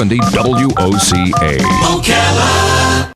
WOCA. Ocala.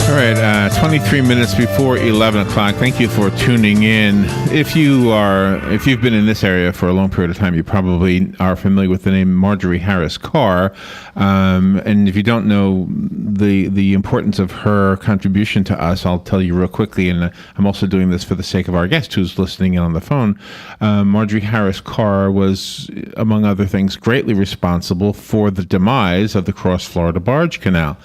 All right, 23 minutes before 11 o'clock. Thank you for tuning in. If you've been in this area for a long period of time, you probably are familiar with the name Marjorie Harris Carr. And if you don't know the importance of her contribution to us, I'll tell you real quickly. And I'm also doing this for the sake of our guest who's listening in on the phone. Marjorie Harris Carr was, among other things, greatly responsible for the demise of the Cross Florida Barge Canal.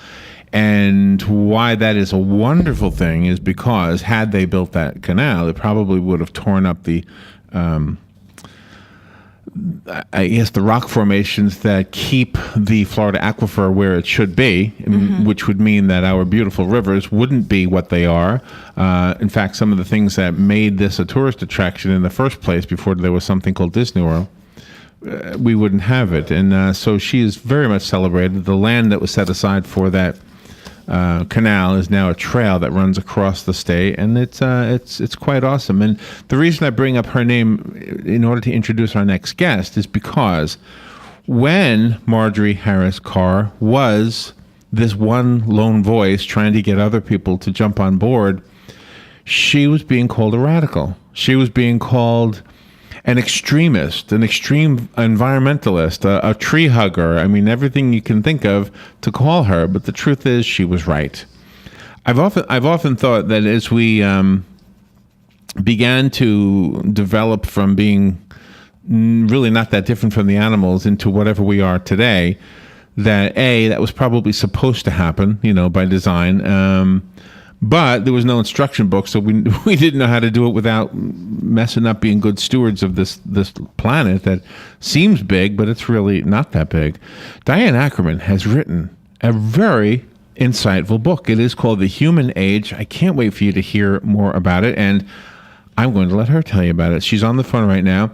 And why that is a wonderful thing is because had they built that canal, it probably would have torn up the, the rock formations that keep the Florida aquifer where it should be, which would mean that our beautiful rivers wouldn't be what they are. In fact, some of the things that made this a tourist attraction in the first place before there was something called Disney World, we wouldn't have it. And so she is very much celebrated. The land that was set aside for that canal is now a trail that runs across the state, and it's quite awesome. And the reason I bring up her name in order to introduce our next guest is because when Marjorie Harris Carr was this one lone voice trying to get other people to jump on board, she was being called a radical. She was being called an extremist, an extreme environmentalist, a tree hugger. I mean, everything you can think of to call her. But the truth is, she was right. I've often thought that as we began to develop from being really not that different from the animals into whatever we are today, that was probably supposed to happen, by design. But there was no instruction book, so we didn't know how to do it without messing up being good stewards of this planet that seems big, but it's really not that big. Diane Ackerman has written a very insightful book. It is called The Human Age. I can't wait for you to hear more about it, and I'm going to let her tell you about it. She's on the phone right now.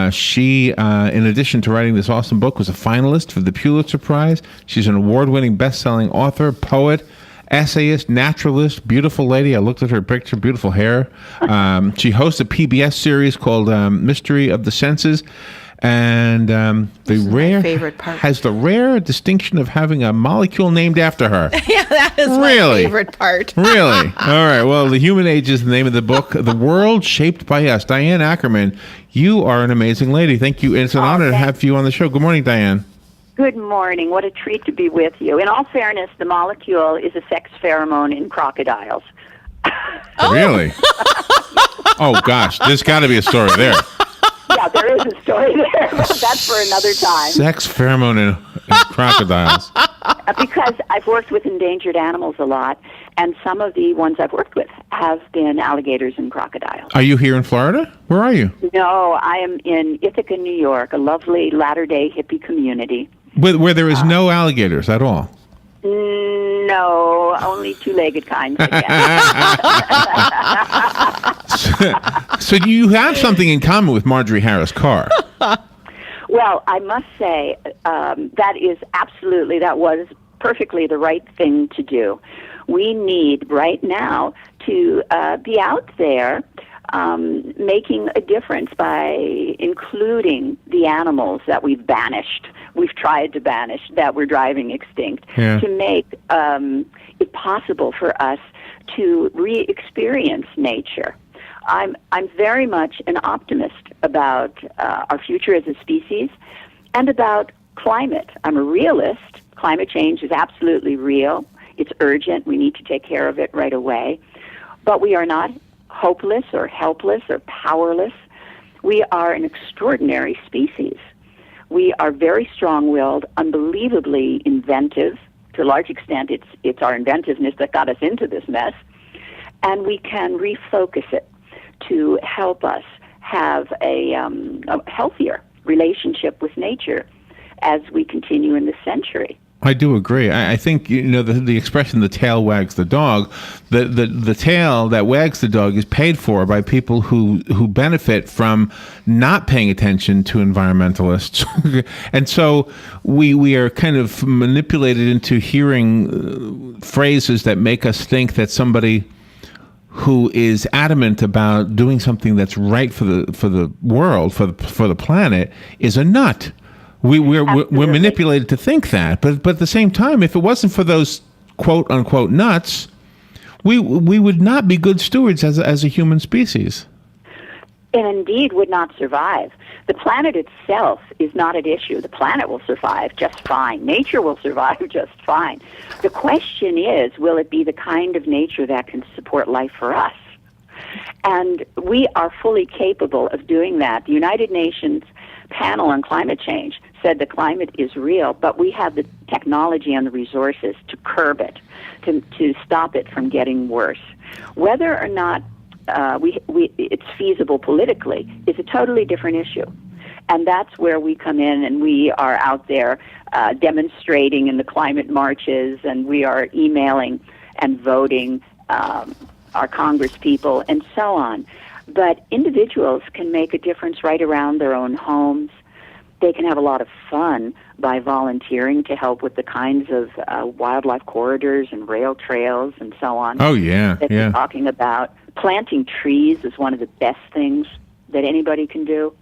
She, in addition to writing this awesome book, was a finalist for the Pulitzer Prize. She's an award-winning best-selling author, poet, essayist, naturalist, beautiful lady. I looked at her picture, beautiful hair. She hosts a PBS series called Mystery of the Senses, and has the rare distinction of having a molecule named after her. Yeah, that is my favorite part. Really? All right. Well, The Human Age is the name of the book. The World Shaped by Us. Diane Ackerman, you are an amazing lady. Thank you. It's an honor to have you on the show. Good morning, Diane. Good morning. What a treat to be with you. In all fairness, the molecule is a sex pheromone in crocodiles. Really? Oh, gosh. There's got to be a story there. Yeah, there is a story there. That's for another time. Sex pheromone in crocodiles. Because I've worked with endangered animals a lot, and some of the ones I've worked with have been alligators and crocodiles. Are you here in Florida? Where are you? No, I am in Ithaca, New York, a lovely latter-day hippie community. Where there is no alligators at all? No, only two-legged kinds, I guess. So you have something in common with Marjorie Harris Carr. Well, I must say that was perfectly the right thing to do. We need right now to be out there making a difference by including the animals that we've tried to banish, that we're driving extinct, to make it possible for us to re-experience nature. I'm very much an optimist about our future as a species and about climate. I'm a realist. Climate change is absolutely real. It's urgent. We need to take care of it right away. But we are not hopeless or helpless or powerless. We are an extraordinary species. We are very strong-willed, unbelievably inventive. To a large extent, it's our inventiveness that got us into this mess. And we can refocus it to help us have a healthier relationship with nature as we continue in this century. I do agree. I think the expression "the tail wags the dog." The tail that wags the dog is paid for by people who benefit from not paying attention to environmentalists, and so we are kind of manipulated into hearing phrases that make us think that somebody who is adamant about doing something that's right for the world, for the planet, is a nut. We're manipulated to think that, but at the same time, if it wasn't for those quote unquote nuts, we would not be good stewards as a human species. And indeed would not survive. The planet itself is not at issue. The planet will survive just fine. Nature will survive just fine. The question is, will it be the kind of nature that can support life for us? And we are fully capable of doing that. The United Nations panel on climate change said the climate is real, but we have the technology and the resources to curb it, to stop it from getting worse. Whether or not it's feasible politically is a totally different issue. And that's where we come in, and we are out there demonstrating in the climate marches, and we are emailing and voting our Congress people and so on. But individuals can make a difference right around their own homes. They can have a lot of fun by volunteering to help with the kinds of wildlife corridors and rail trails and so on. Oh, yeah, that we're talking about. Planting trees is one of the best things that anybody can do.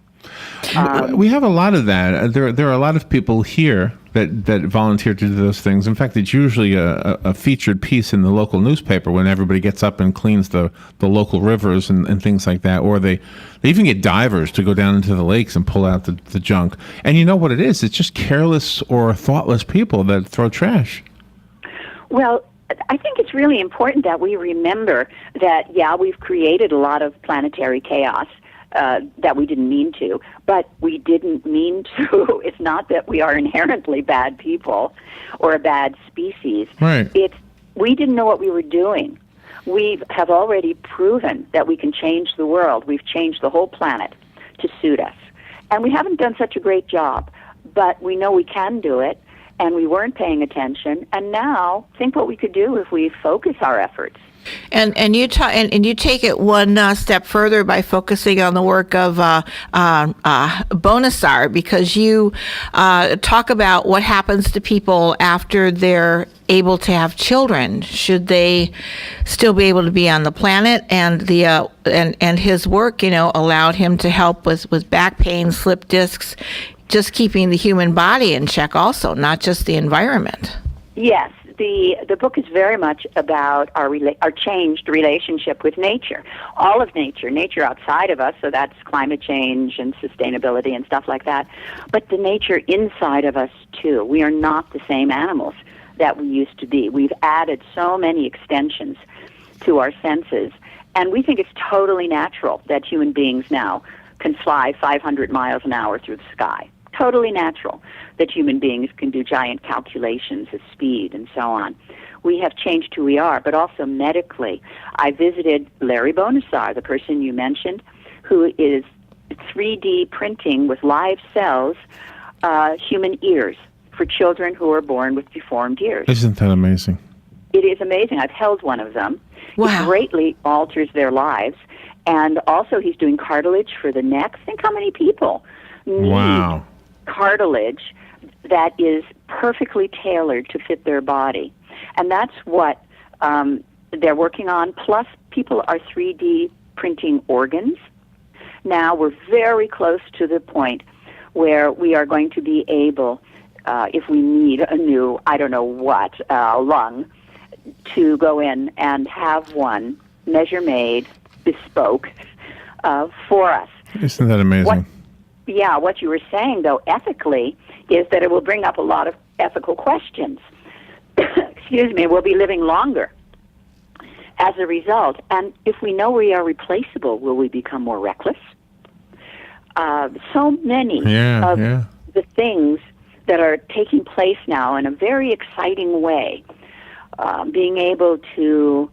We have a lot of that. There are a lot of people here that volunteer to do those things. In fact, it's usually a featured piece in the local newspaper when everybody gets up and cleans the local rivers and things like that. Or they even get divers to go down into the lakes and pull out the junk. And you know what it is? It's just careless or thoughtless people that throw trash. Well, I think it's really important that we remember that, we've created a lot of planetary chaos that we didn't mean to, but we didn't mean to. It's not that we are inherently bad people or a bad species. Right. We didn't know what we were doing. We have already proven that we can change the world. We've changed the whole planet to suit us. And we haven't done such a great job, but we know we can do it, and we weren't paying attention. And now, think what we could do if we focus our efforts. And you take it one step further by focusing on the work of Bonasar, because you talk about what happens to people after they're able to have children. Should they still be able to be on the planet? And the and his work, allowed him to help with back pain, slip discs, just keeping the human body in check, also, not just the environment. Yes. The book is very much about our changed relationship with nature, all of nature outside of us, so that's climate change and sustainability and stuff like that, but the nature inside of us too. We are not the same animals that we used to be. We've added so many extensions to our senses, and we think it's totally natural that human beings now can fly 500 miles an hour through the sky. Totally natural that human beings can do giant calculations of speed and so on. We have changed who we are, but also medically. I visited Larry Bonasar, the person you mentioned, who is 3D printing with live cells human ears for children who are born with deformed ears. Isn't that amazing? It is amazing. I've held one of them. Wow. It greatly alters their lives. And also he's doing cartilage for the neck. Think how many people need cartilage that is perfectly tailored to fit their body. And that's what they're working on. Plus, people are 3D printing organs. Now we're very close to the point where we are going to be able, if we need a new, lung, to go in and have one measure-made, bespoke, for us. Isn't that amazing? What you were saying, though, ethically, is that it will bring up a lot of ethical questions. Excuse me, we'll be living longer as a result. And if we know we are replaceable, will we become more reckless? So many of the things that are taking place now in a very exciting way, being able to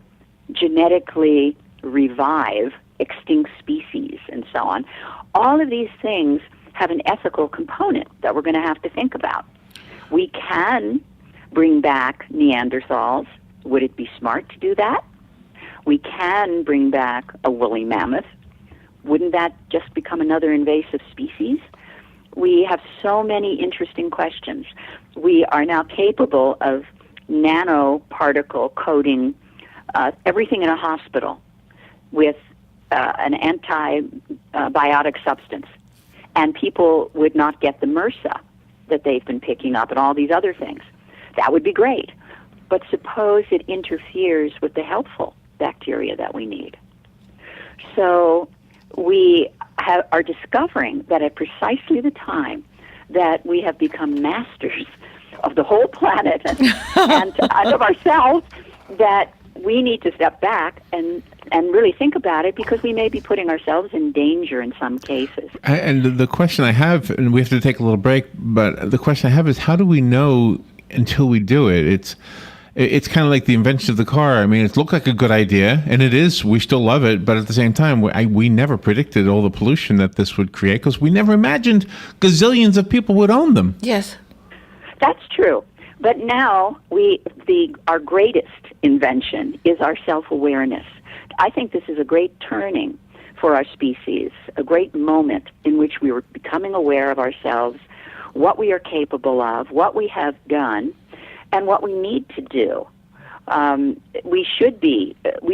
genetically revive extinct species and so on, all of these things have an ethical component that we're going to have to think about. We can bring back Neanderthals. Would it be smart to do that? We can bring back a woolly mammoth. Wouldn't that just become another invasive species? We have so many interesting questions. We are now capable of nanoparticle coating everything in a hospital with an antibiotic substance. And people would not get the MRSA that they've been picking up and all these other things. That would be great. But suppose it interferes with the helpful bacteria that we need. So we are discovering that at precisely the time that we have become masters of the whole planet and of ourselves, that we need to step back and really think about it, because we may be putting ourselves in danger in some cases. And the question I have, and we have to take a little break, but the question I have is, how do we know until we do it? It's kind of like the invention of the car. I mean, it looked like a good idea, and it is. We still love it, but at the same time, we never predicted all the pollution that this would create, because we never imagined gazillions of people would own them. Yes. That's true. But now our greatest invention is our self-awareness. I think this is a great turning for our species, a great moment in which we were becoming aware of ourselves, what we are capable of, what we have done, and what we need to do. We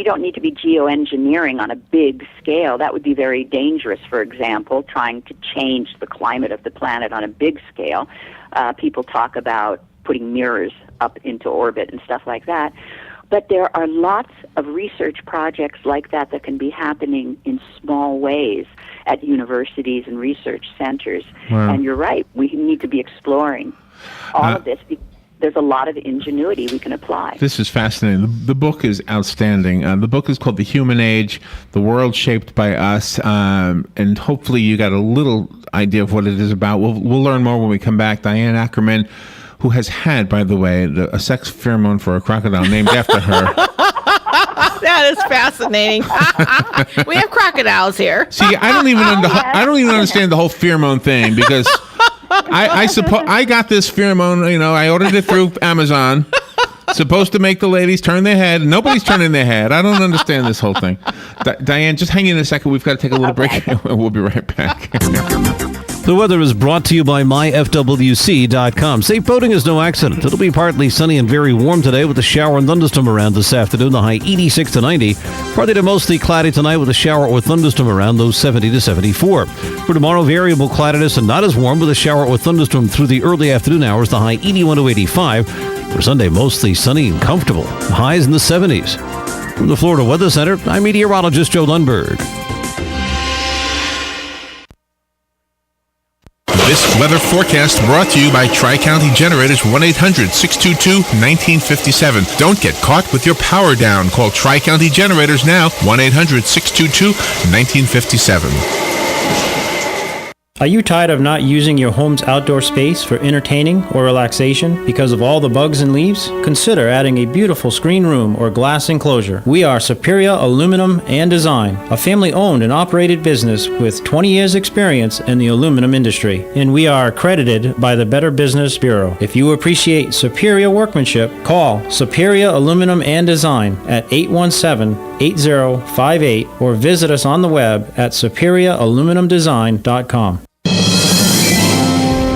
don't need to be geoengineering on a big scale. That would be very dangerous, for example, trying to change the climate of the planet on a big scale. People talk about putting mirrors up into orbit and stuff like that. But there are lots of research projects like that can be happening in small ways at universities and research centers. Wow. And you're right, we need to be exploring all of this. There's a lot of ingenuity we can apply. This is fascinating. The book is outstanding. The book is called The Human Age, The World Shaped by Us, and hopefully you got a little idea of what it is about. We'll learn more when we come back. Diane Ackerman, who has had, by the way, a sex pheromone for a crocodile named after her. That is fascinating. We have crocodiles here. See, I don't even understand the whole pheromone thing, because I suppose I got this pheromone. I ordered it through Amazon. Supposed to make the ladies turn their head. Nobody's turning their head. I don't understand this whole thing. Diane, just hang in a second. We've got to take a little break. We'll be right back. The weather is brought to you by myfwc.com. Safe boating is no accident. It'll be partly sunny and very warm today with a shower and thunderstorm around this afternoon, the high 86 to 90. Partly to mostly cloudy tonight with a shower or thunderstorm around, those 70 to 74. For tomorrow, variable cloudiness and not as warm with a shower or thunderstorm through the early afternoon hours, the high 81 to 85. For Sunday, mostly sunny and comfortable, highs in the 70s. From the Florida Weather Center, I'm meteorologist Joe Lundberg. This weather forecast brought to you by Tri-County Generators 1-800-622-1957. Don't get caught with your power down. Call Tri-County Generators now, 1-800-622-1957. Are you tired of not using your home's outdoor space for entertaining or relaxation because of all the bugs and leaves? Consider adding a beautiful screen room or glass enclosure. We are Superior Aluminum and Design, a family-owned and operated business with 20 years experience in the aluminum industry, and we are accredited by the Better Business Bureau. If you appreciate superior workmanship, call Superior Aluminum and Design at 817-8058 or visit us on the web at superiораluminumdesign.com.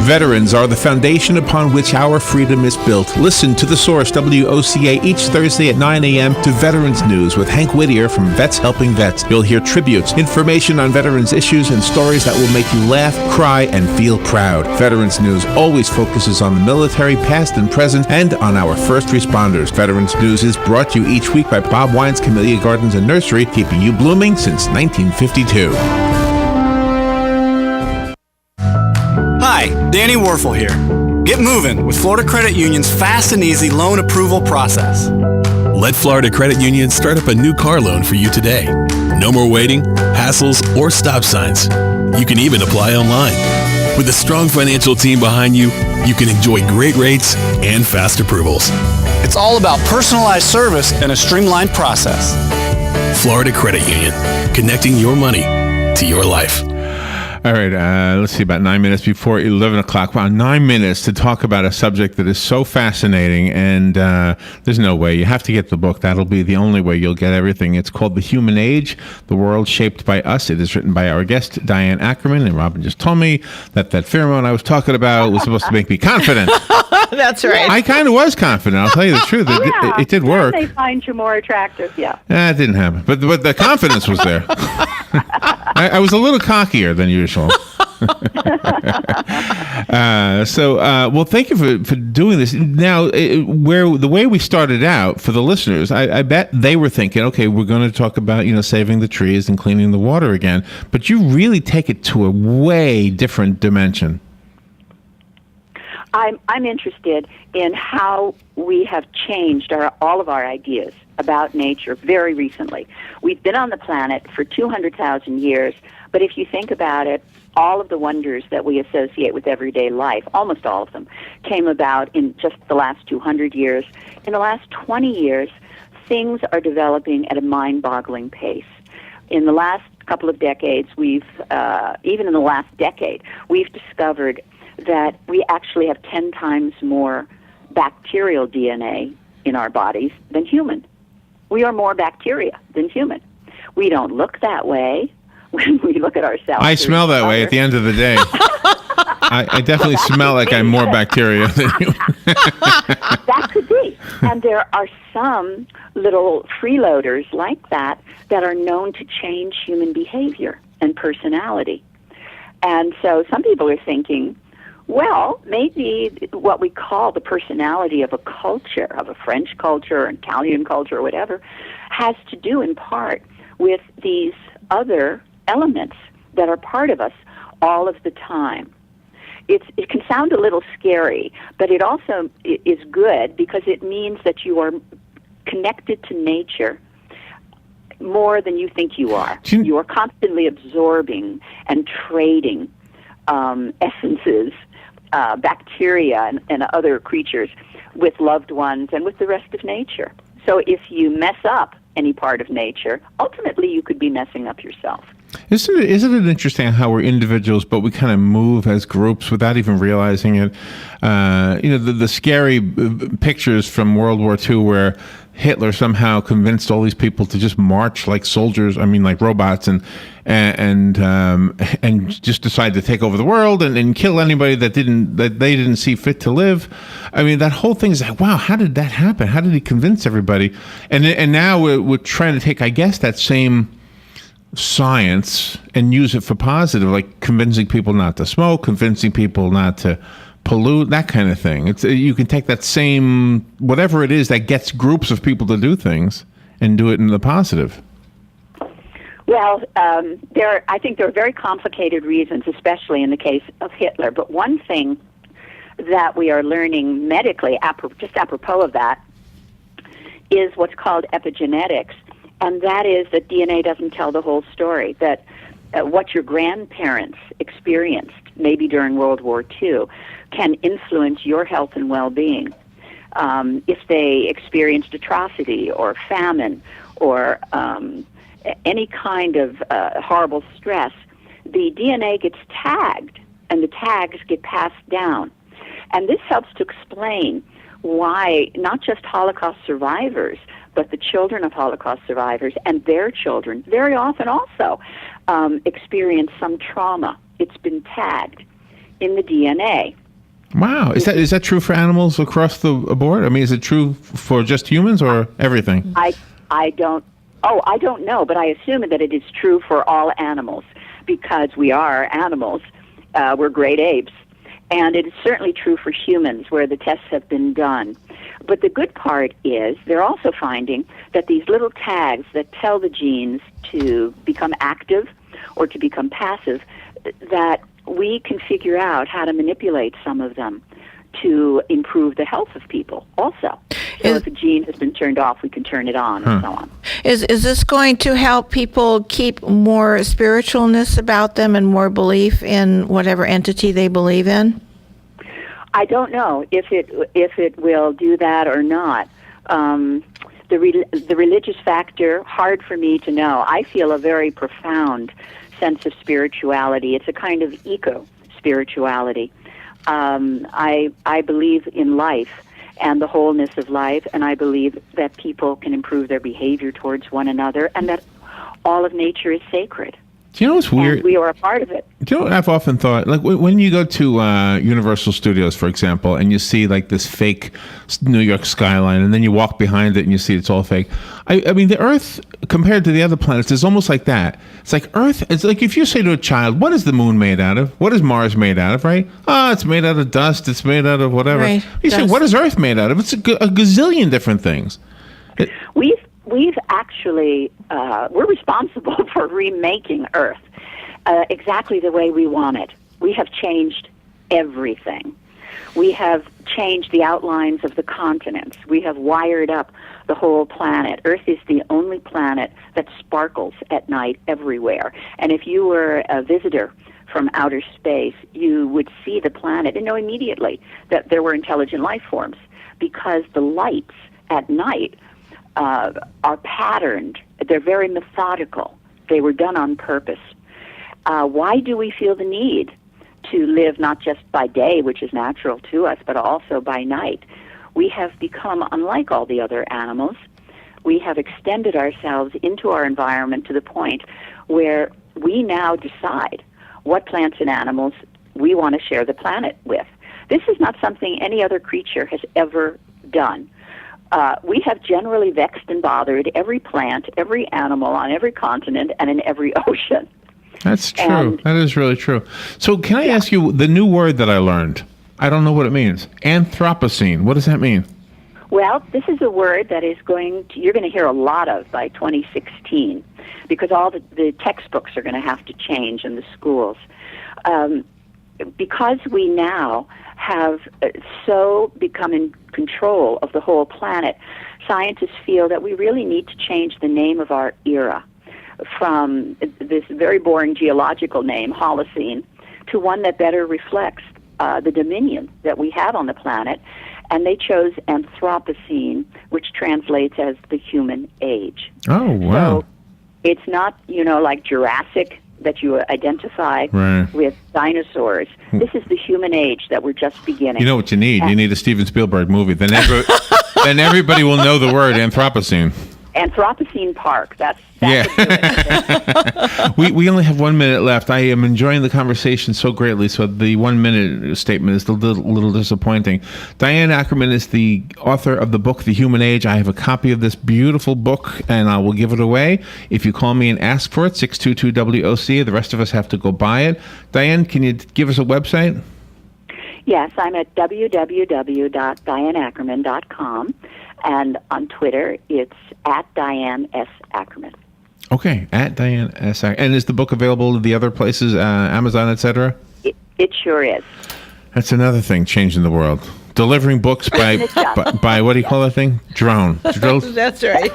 Veterans are the foundation upon which our freedom is built. Listen to The Source, WOCA, each Thursday at 9 a.m. to Veterans News with Hank Whittier from Vets Helping Vets. You'll hear tributes, information on veterans issues, and stories that will make you laugh, cry, and feel proud. Veterans News always focuses on the military, past and present, and on our first responders. Veterans News is brought to you each week by Bob Wine's Camellia Gardens and Nursery, keeping you blooming since 1952. Hi, Danny Werfel here. Get moving with Florida Credit Union's fast and easy loan approval process. Let Florida Credit Union start up a new car loan for you today. No more waiting, hassles, or stop signs. You can even apply online. With a strong financial team behind you, you can enjoy great rates and fast approvals. It's all about personalized service and a streamlined process. Florida Credit Union, connecting your money to your life. All right, let's see, about 9 minutes before 11 o'clock. Wow, 9 minutes to talk about a subject that is so fascinating, and there's no way. You have to get the book. That'll be the only way you'll get everything. It's called The Human Age, The World Shaped by Us. It is written by our guest, Diane Ackerman, and Robin just told me that pheromone I was talking about was supposed to make me confident. That's right. I kind of was confident. I'll tell you the truth. It did work. They find you more attractive, yeah. It didn't happen, but the confidence was there. I was a little cockier than usual. Well, thank you for doing this. Now, the way we started out for the listeners, I bet they were thinking, okay, we're going to talk about saving the trees and cleaning the water again, but you really take it to a way different dimension. I'm interested in how we have changed all of our ideas about nature very recently. We've been on the planet for 200,000 years, but if you think about it, all of the wonders that we associate with everyday life, almost all of them, came about in just the last 200 years. In the last 20 years, things are developing at a mind-boggling pace. In the last couple of decades, even in the last decade, we've discovered that we actually have 10 times more bacterial DNA in our bodies than human. We are more bacteria than human. We don't look that way when we look at ourselves. I smell that way at the end of the day. I definitely smell like I'm more bacteria than you. That could be. And there are some little freeloaders like that are known to change human behavior and personality. And so some people are thinking, well, maybe what we call the personality of a culture, of a French culture, an Italian culture, or whatever, has to do in part with these other elements that are part of us all of the time. It can sound a little scary, but it also is good because it means that you are connected to nature more than you think you are. You are constantly absorbing and trading essences, bacteria and other creatures with loved ones and with the rest of nature. So if you mess up any part of nature, ultimately you could be messing up yourself. Isn't it interesting how we're individuals, but we kind of move as groups without even realizing it? The scary pictures from World War II where Hitler somehow convinced all these people to just march like soldiers, like robots, and just decide to take over the world and kill anybody that they didn't see fit to live. That whole thing is like, wow, how did that happen? How did he convince everybody? And now we're trying to take, I guess, that same science and use it for positive, like convincing people not to smoke, convincing people not to pollute, that kind of thing. You can take that same, whatever it is that gets groups of people to do things, and do it in the positive. Well, I think there are very complicated reasons, especially in the case of Hitler. But one thing that we are learning medically, just apropos of that, is what's called epigenetics. And that is that DNA doesn't tell the whole story, that what your grandparents experienced, maybe during World War II, can influence your health and well-being. If they experienced atrocity or famine or any kind of horrible stress, the DNA gets tagged, and the tags get passed down. And this helps to explain why not just Holocaust survivors, but the children of Holocaust survivors and their children very often also experience some trauma. It's been tagged in the DNA. Wow. Is that true for animals across the board? Is it true for just humans or everything? I don't know, but I assume that it is true for all animals because we are animals. We're great apes. And it is certainly true for humans where the tests have been done. But the good part is they're also finding that these little tags that tell the genes to become active or to become passive, that we can figure out how to manipulate some of them to improve the health of people also. So if a gene has been turned off, we can turn it on and so on. Is this going to help people keep more spiritualness about them and more belief in whatever entity they believe in? I don't know if it will do that or not. The religious factor, hard for me to know. I feel a very profound sense of spirituality. It's a kind of eco-spirituality. I believe in life and the wholeness of life, and I believe that people can improve their behavior towards one another, and that all of nature is sacred. Do you know what's weird? And we are a part of it. Do you know what I've often thought? Like when you go to Universal Studios, for example, and you see like this fake New York skyline, and then you walk behind it and you see it's all fake. I mean, the Earth, compared to the other planets, is almost like that. It's like Earth, it's like if you say to a child, what is the moon made out of? What is Mars made out of, right? Oh, it's made out of dust. It's made out of whatever. Right. You say, what is Earth made out of? It's a gazillion different things. We've actually, we're responsible for remaking Earth exactly the way we want it. We have changed everything. We have changed the outlines of the continents. We have wired up the whole planet. Earth is the only planet that sparkles at night everywhere. And if you were a visitor from outer space, you would see the planet and know immediately that there were intelligent life forms, because the lights at night are patterned. They're very methodical. They were done on purpose. Why do we feel the need to live not just by day, which is natural to us, but also by night? We have become unlike all the other animals. We have extended ourselves into our environment to the point where we now decide what plants and animals we want to share the planet with. This is not something any other creature has ever done. We have generally vexed and bothered every plant, every animal on every continent, and in every ocean. That's true. That is really true. So can I ask you the new word that I learned? I don't know what it means. Anthropocene. What does that mean? Well, this is a word that you're going to hear a lot of by 2016, because all the textbooks are going to have to change in the schools. Because we now have so become in control of the whole planet, scientists feel that we really need to change the name of our era from this very boring geological name, Holocene, to one that better reflects the dominion that we have on the planet. And they chose Anthropocene, which translates as the human age. Oh, wow. So it's not, like Jurassic, that you identify with dinosaurs. This is the human age that we're just beginning. You know what you need? You need a Steven Spielberg movie. Then everybody will know the word Anthropocene. Anthropocene Park. That's we only have 1 minute left. I am enjoying the conversation so greatly, so the 1 minute statement is a little disappointing. Diane Ackerman is the author of the book, The Human Age. I have a copy of this beautiful book, and I will give it away. If you call me and ask for it, 622-WOC. The rest of us have to go buy it. Diane, can you give us a website? Yes, I'm at www.dianeackerman.com. And on Twitter, it's at Diane S. Ackerman. Okay, at Diane S. Ackerman. And is the book available at the other places, Amazon, etc.? It sure is. That's another thing changing the world. Delivering books by what do you call that thing? Drone. That's right.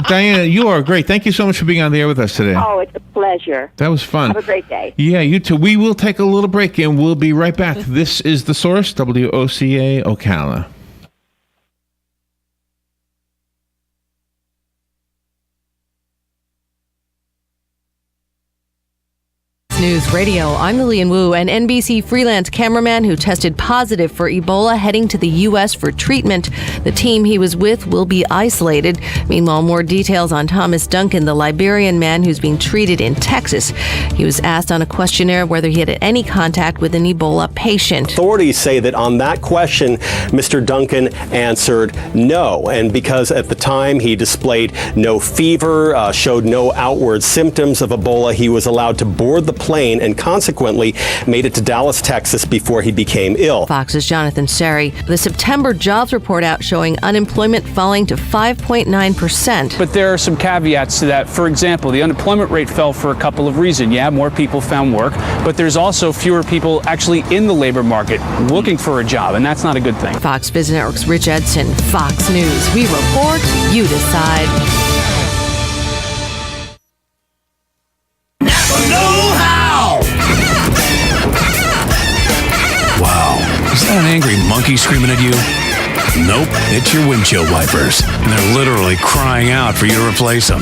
Diane, you are great. Thank you so much for being on the air with us today. Oh, it's a pleasure. That was fun. Have a great day. Yeah, you too. We will take a little break and we'll be right back. This is The Source, WOCA Ocala. News Radio. I'm Lillian Wu, an NBC freelance cameraman who tested positive for Ebola heading to the U.S. for treatment. The team he was with will be isolated. Meanwhile, more details on Thomas Duncan, the Liberian man who's being treated in Texas. He was asked on a questionnaire whether he had any contact with an Ebola patient. Authorities say that on that question, Mr. Duncan answered no. And because at the time he displayed no fever, showed no outward symptoms of Ebola, he was allowed to board the plane and consequently made it to Dallas, Texas before he became ill. Fox's Jonathan Seri. The September jobs report out showing unemployment falling to 5.9%. But there are some caveats to that. For example, the unemployment rate fell for a couple of reasons. Yeah, more people found work, but there's also fewer people actually in the labor market looking for a job, and that's not a good thing. Fox Business Network's Rich Edson, Fox News. We report, you decide. Is that an angry monkey screaming at you? Nope, it's your windshield wipers, and they're literally crying out for you to replace them.